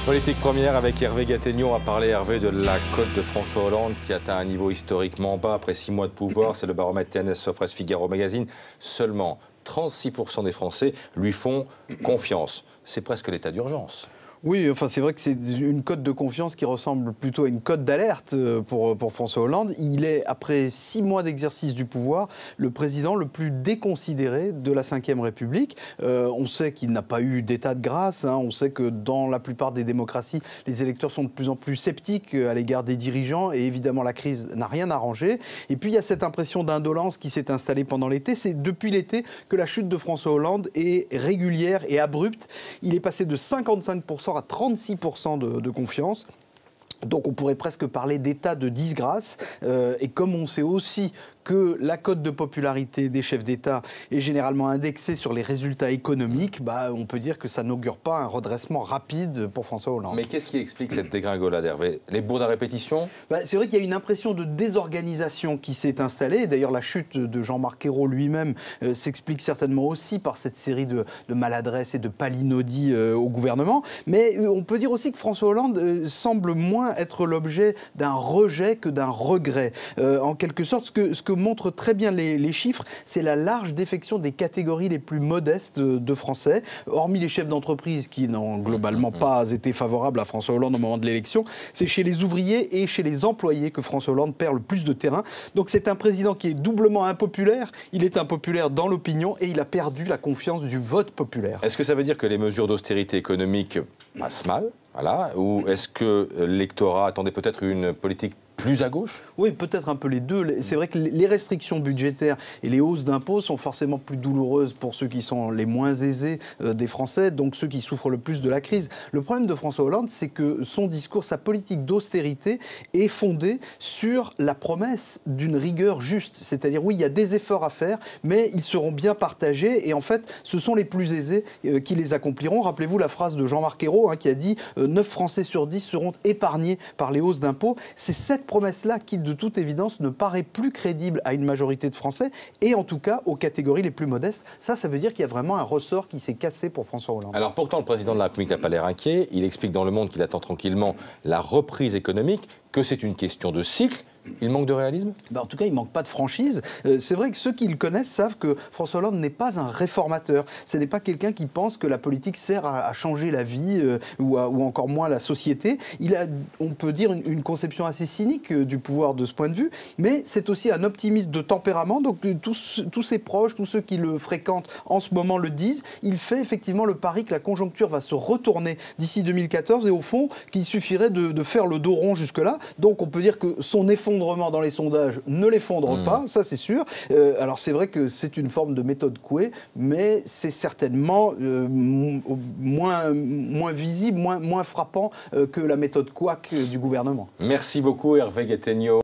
Politique première avec Hervé Gattegno. On va parler, Hervé, de la cote de François Hollande qui atteint un niveau historiquement bas après 6 mois de pouvoir. C'est le baromètre TNS Sofres Figaro Magazine. Seulement 36% des Français lui font confiance. C'est presque l'état d'urgence. Oui, enfin c'est vrai que c'est une cote de confiance qui ressemble plutôt à une cote d'alerte pour François Hollande. Il est, après 6 mois d'exercice du pouvoir, le président le plus déconsidéré de la Ve République. On sait qu'il n'a pas eu d'état de grâce. On sait que dans la plupart des démocraties, les électeurs sont de plus en plus sceptiques à l'égard des dirigeants. Et évidemment, la crise n'a rien arrangé. Et puis, il y a cette impression d'indolence qui s'est installée pendant l'été. C'est depuis l'été que la chute de François Hollande est régulière et abrupte. Il est passé de 55% à 36% de confiance. Donc on pourrait presque parler d'état de disgrâce. Et comme on sait aussi que la cote de popularité des chefs d'État est généralement indexée sur les résultats économiques, on peut dire que ça n'augure pas un redressement rapide pour François Hollande. Mais qu'est-ce qui explique cette dégringolade, Hervé? Les bourdes à répétition? C'est vrai qu'il y a une impression de désorganisation qui s'est installée. D'ailleurs, la chute de Jean-Marc Ayrault lui-même s'explique certainement aussi par cette série de maladresses et de palinodies au gouvernement. Mais on peut dire aussi que François Hollande semble moins être l'objet d'un rejet que d'un regret. En quelque sorte, ce que montrent très bien les chiffres, c'est la large défection des catégories les plus modestes de Français. Hormis les chefs d'entreprise qui n'ont globalement pas été favorables à François Hollande au moment de l'élection, c'est chez les ouvriers et chez les employés que François Hollande perd le plus de terrain. Donc c'est un président qui est doublement impopulaire. Il est impopulaire dans l'opinion et il a perdu la confiance du vote populaire. Est-ce que ça veut dire que les mesures d'austérité économique passent mal? Voilà. Ou est-ce que l'électorat attendait peut-être une politique plus à gauche? Oui, peut-être un peu les deux. C'est vrai que les restrictions budgétaires et les hausses d'impôts sont forcément plus douloureuses pour ceux qui sont les moins aisés des Français, donc ceux qui souffrent le plus de la crise. Le problème de François Hollande, c'est que son discours, sa politique d'austérité est fondée sur la promesse d'une rigueur juste. C'est-à-dire, oui, il y a des efforts à faire, mais ils seront bien partagés et en fait, ce sont les plus aisés qui les accompliront. Rappelez-vous la phrase de Jean-Marc Ayrault qui a dit « 9 Français sur 10 seront épargnés par les hausses d'impôts ». C'est cette promesse-là qui, de toute évidence, ne paraît plus crédible à une majorité de Français et en tout cas aux catégories les plus modestes. Ça veut dire qu'il y a vraiment un ressort qui s'est cassé pour François Hollande. Alors pourtant, le président de la République n'a pas l'air inquiet. Il explique dans Le Monde qu'il attend tranquillement la reprise économique, que c'est une question de cycle. Il manque de réalisme? En tout cas, il ne manque pas de franchise. C'est vrai que ceux qui le connaissent savent que François Hollande n'est pas un réformateur. Ce n'est pas quelqu'un qui pense que la politique sert à changer la vie ou encore moins la société. Il a, on peut dire, une conception assez cynique du pouvoir de ce point de vue, mais c'est aussi un optimiste de tempérament. Donc tous ses proches, tous ceux qui le fréquentent en ce moment le disent. Il fait effectivement le pari que la conjoncture va se retourner d'ici 2014 et au fond, qu'il suffirait de faire le dos rond jusque-là. Donc on peut dire que son effondrement dans les sondages ne l'effondre pas, ça c'est sûr. Alors c'est vrai que c'est une forme de méthode Coué, mais c'est certainement moins visible, moins frappant que la méthode Couac du gouvernement. Merci beaucoup Hervé Gattegno.